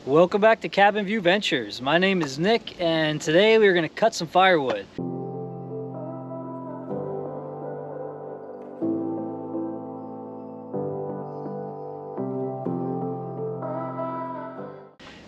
Welcome back to Cabin View Ventures. My name is Nick, and today we're going to cut some firewood.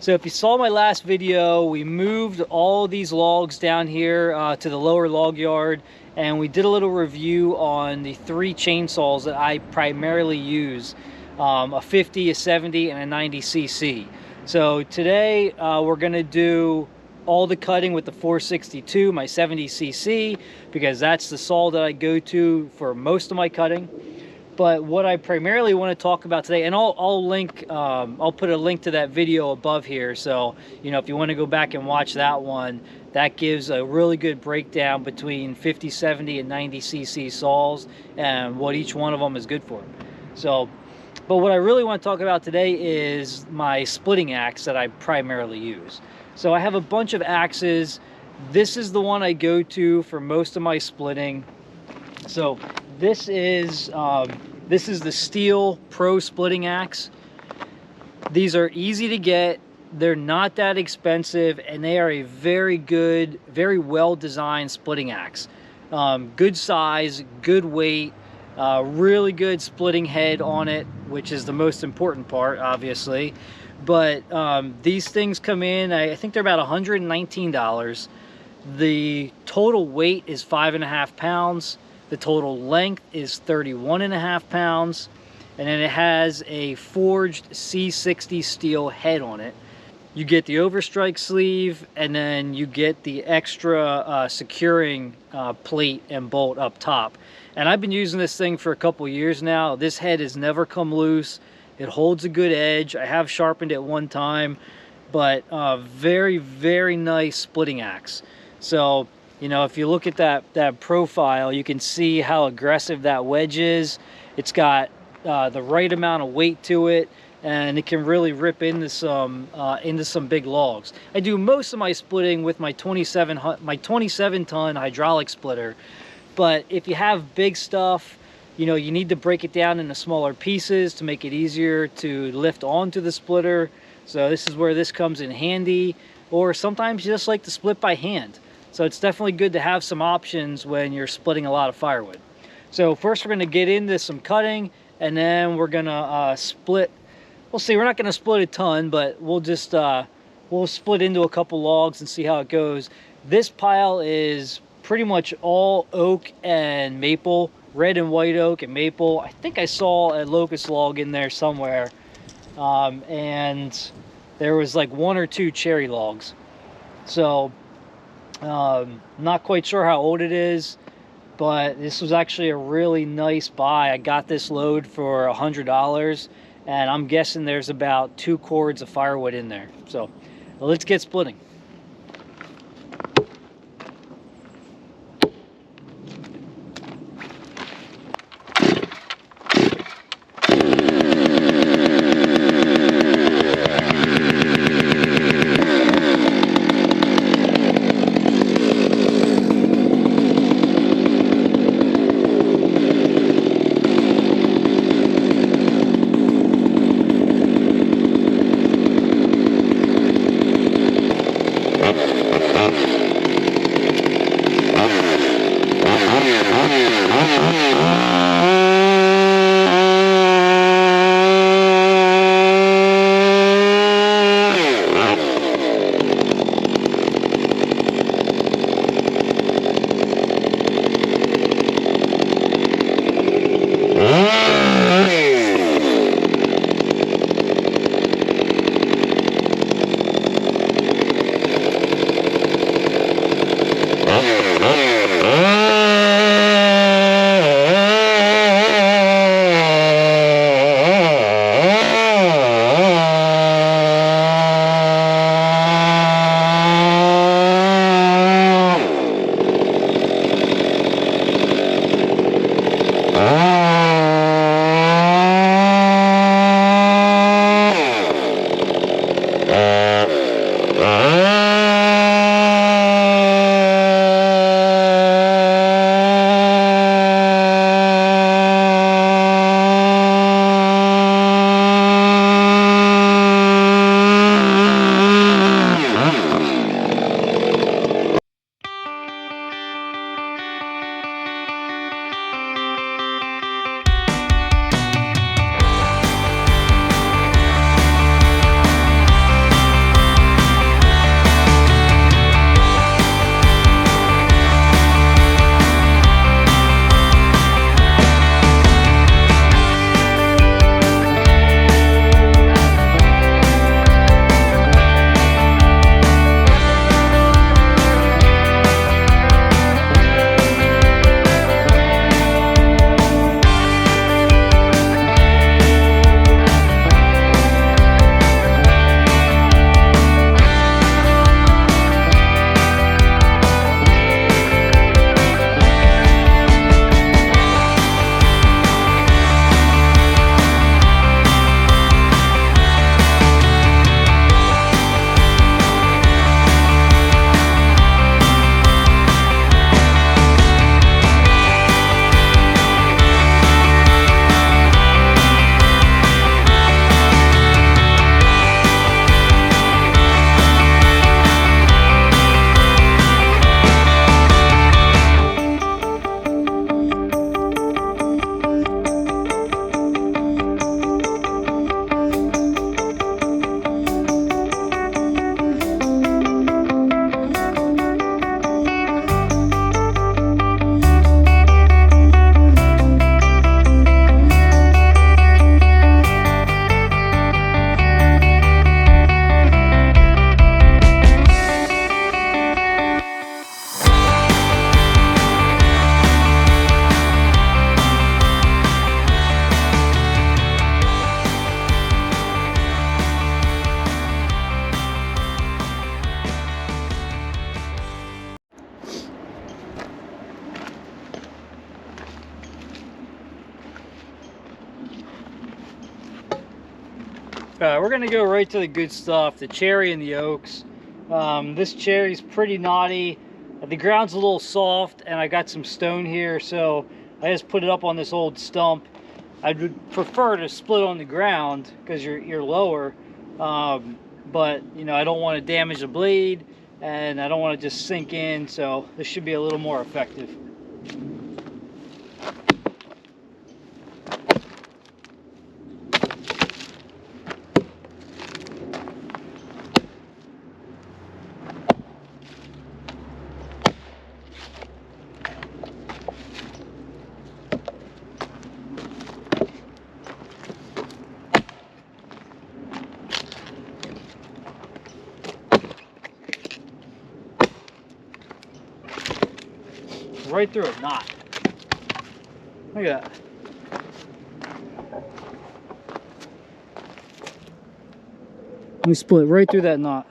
So if you saw my last video, we moved all these logs down here to the lower log yard, and we did a little review on the 3 chainsaws that I primarily use, a 50, a 70, and a 90cc. So today we're going to do all the cutting with the 462, my 70cc, because that's the saw that I go to for most of my cutting. But what I primarily want to talk about today, and I'll link, I'll put a link to that video above here. So, you know, if you want to go back and watch that one, that gives a really good breakdown between 50, 70, and 90cc saws and what each one of them is good for. So, but what I really want to talk about today is my splitting axe that I primarily use. So I have a bunch of axes. This is the one I go to for most of my splitting. So this is the Stihl Pro Splitting Axe. These are easy to get. They're not that expensive, and they are a very good, very well designed splitting axe. Good size, good weight, really good splitting head on it, which is the most important part, obviously. But these things come in, I think they're about $119. The total weight is 5.5 pounds. The total length is 31.5 pounds, and then it has a forged C60 steel head on it. You get the overstrike sleeve, and then you get the extra securing plate and bolt up top. And I've been using this thing for a couple years now. This head has never come loose. It holds a good edge. I have sharpened it one time, but very, very nice splitting axe. So, you know, if you look at that profile, you can see how aggressive that wedge is. It's got the right amount of weight to it, and it can really rip into some big logs. I do most of my splitting with my 27-ton hydraulic splitter, but if you have big stuff, you know, you need to break it down into smaller pieces to make it easier to lift onto the splitter. So this is where this comes in handy, or sometimes you just like to split by hand. So it's definitely good to have some options when you're splitting a lot of firewood. So first we're going to get into some cutting, and then we're going to split. We'll see, we're not going to split a ton, but we'll just we'll split into a couple logs and see how it goes. This pile is pretty much all oak and maple, red and white oak and maple. I think I saw a locust log in there somewhere, and there was like 1 or 2 cherry logs. So not quite sure how old it is, but this was actually a really nice buy. I got this load for $100, and I'm guessing there's about 2 cords of firewood in there. So let's get splitting. We're gonna go right to the good stuff, the cherry and the oaks. This cherry's pretty knotty. The ground's a little soft, and I got some stone here, so I just put it up on this old stump. I would prefer to split on the ground because you're lower, but you know, I don't want to damage the blade, and I don't want to just sink in, so this should be a little more effective. Right through a knot. Look at that. We split right through that knot.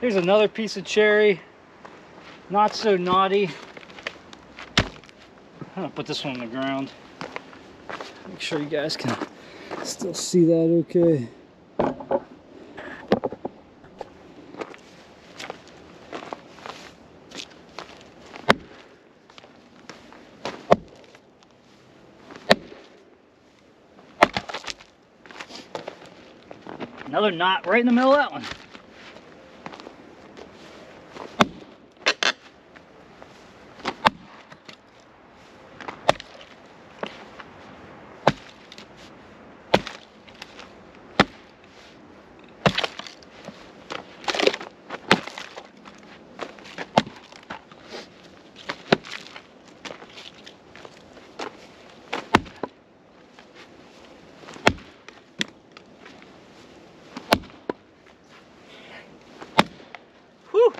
Here's another piece of cherry, not so knotty. I'm gonna put this one on the ground. Make sure you guys can still see that okay. Another knot right in the middle of that one. Whew.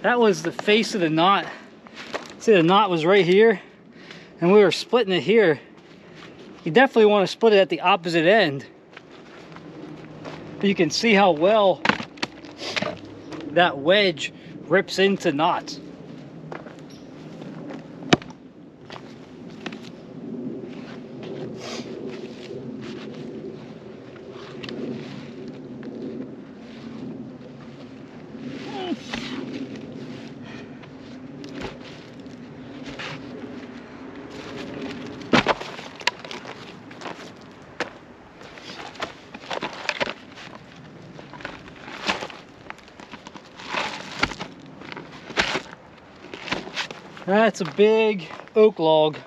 That was the face of the knot. See, the knot was right here, and we were splitting it here. You definitely want to split it at the opposite end. You can see how well that wedge rips into knots. That's a big oak log.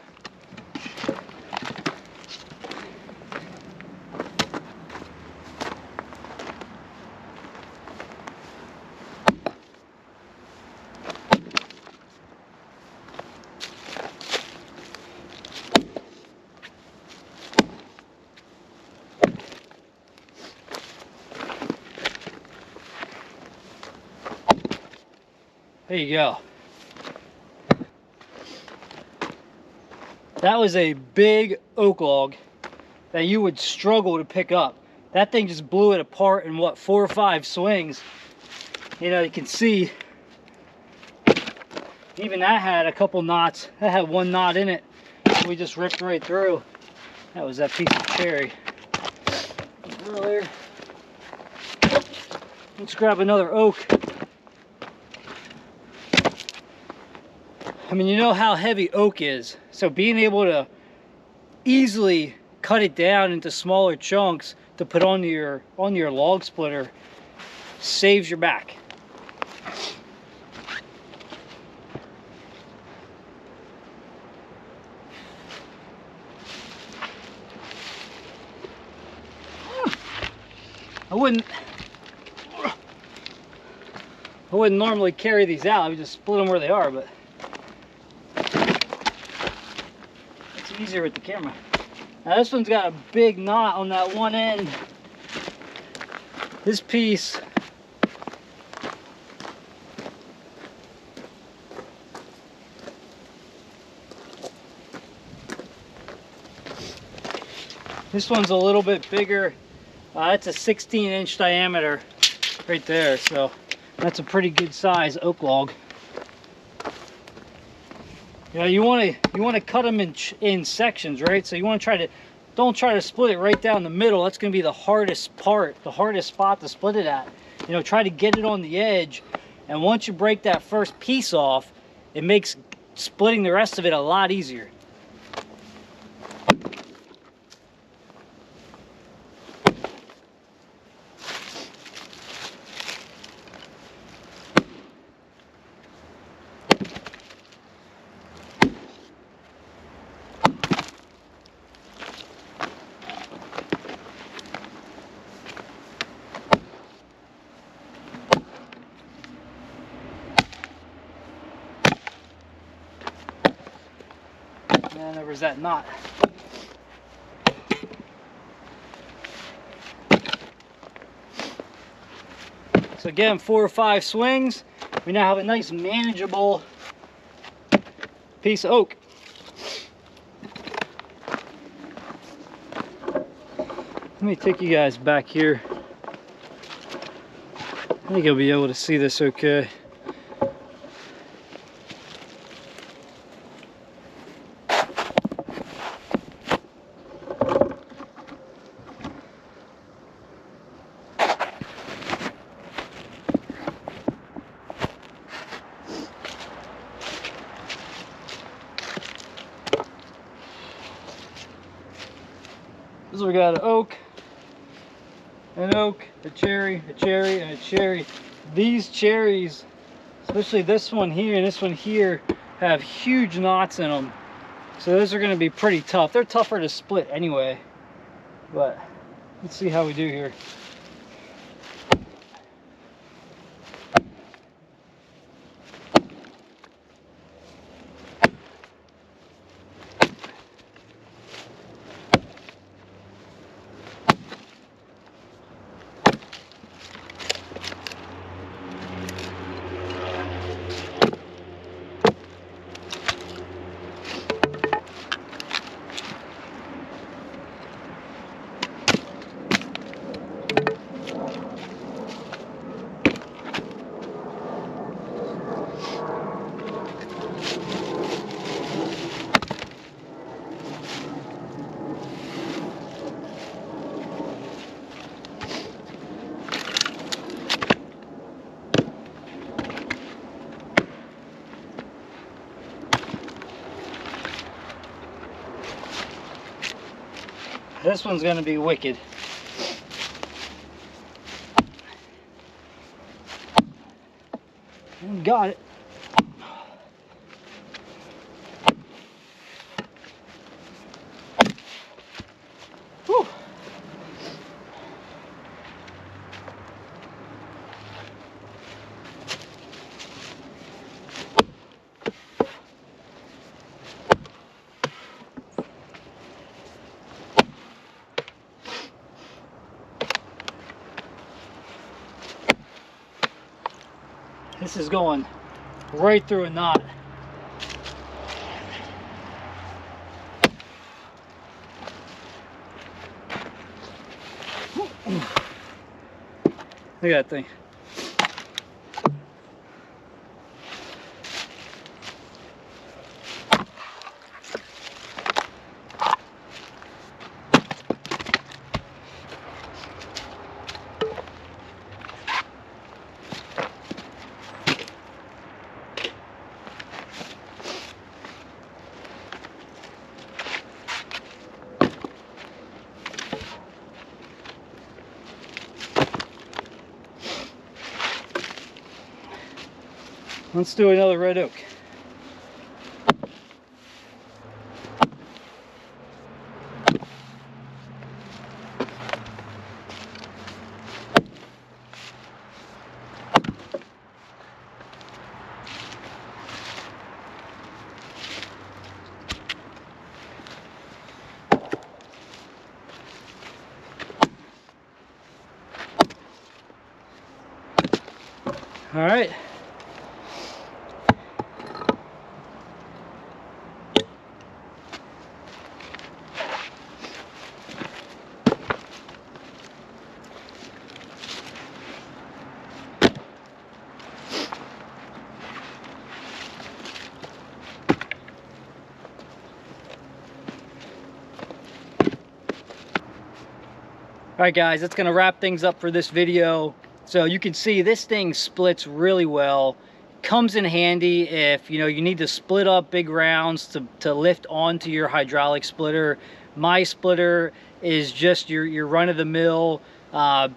There you go. That was a big oak log that you would struggle to pick up. That thing just blew it apart in what, 4 or 5 swings. You know, you can see even that had a couple knots. That had 1 knot in it. We just ripped right through. That was that piece of cherry earlier. Let's grab another oak. I mean, you know how heavy oak is, so being able to easily cut it down into smaller chunks to put onto your log splitter saves your back. I wouldn't normally carry these out. I would just split them where they are, but it's easier with the camera. Now this one's got a big knot on that one end. This piece this one's a little bit bigger. It's a 16-inch diameter right there, so that's a pretty good size oak log. Yeah, you want to cut them in sections, right? So you want to don't try to split it right down the middle. That's going to be the hardest part, the hardest spot to split it at. You know, try to get it on the edge, and once you break that first piece off, it makes splitting the rest of it a lot easier. And there was that knot. So again, 4 or 5 swings. We now have a nice manageable piece of oak. Let me take you guys back here. I think you'll be able to see this okay. So we got an oak, a cherry, a cherry, and a cherry. These cherries, especially this one here and this one here, have huge knots in them. So those are going to be pretty tough. They're tougher to split anyway. But let's see how we do here. This one's going to be wicked. Got it. Whew. This is going right through a knot. Look at that thing. Let's do another red oak. All right. All right, guys, that's gonna wrap things up for this video. So you can see this thing splits really well. Comes in handy if you need to split up big rounds to lift onto your hydraulic splitter. My splitter is just your run-of-the-mill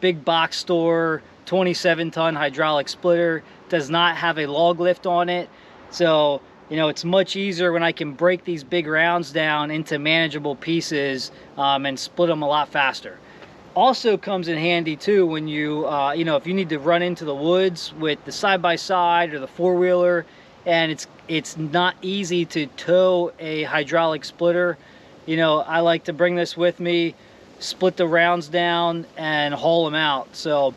big box store 27-ton hydraulic splitter. Does not have a log lift on it, so it's much easier when I can break these big rounds down into manageable pieces and split them a lot faster. Also comes in handy too when you if you need to run into the woods with the side-by-side or the four-wheeler, and it's not easy to tow a hydraulic splitter. I like to bring this with me, split the rounds down and haul them out. So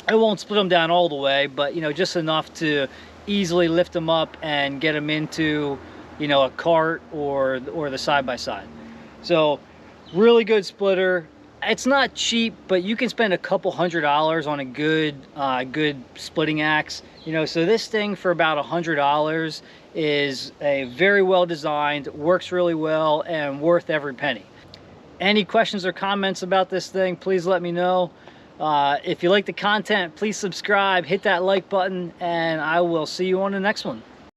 I won't split them down all the way, but just enough to easily lift them up and get them into a cart or the side-by-side. So really good splitter. It's not cheap, but you can spend a couple $100s on a good splitting axe. So this thing for about $100 is a very well designed, works really well, and worth every penny. Any questions or comments about this thing, please let me know. If you like the content, please subscribe, hit that like button, and I will see you on the next one.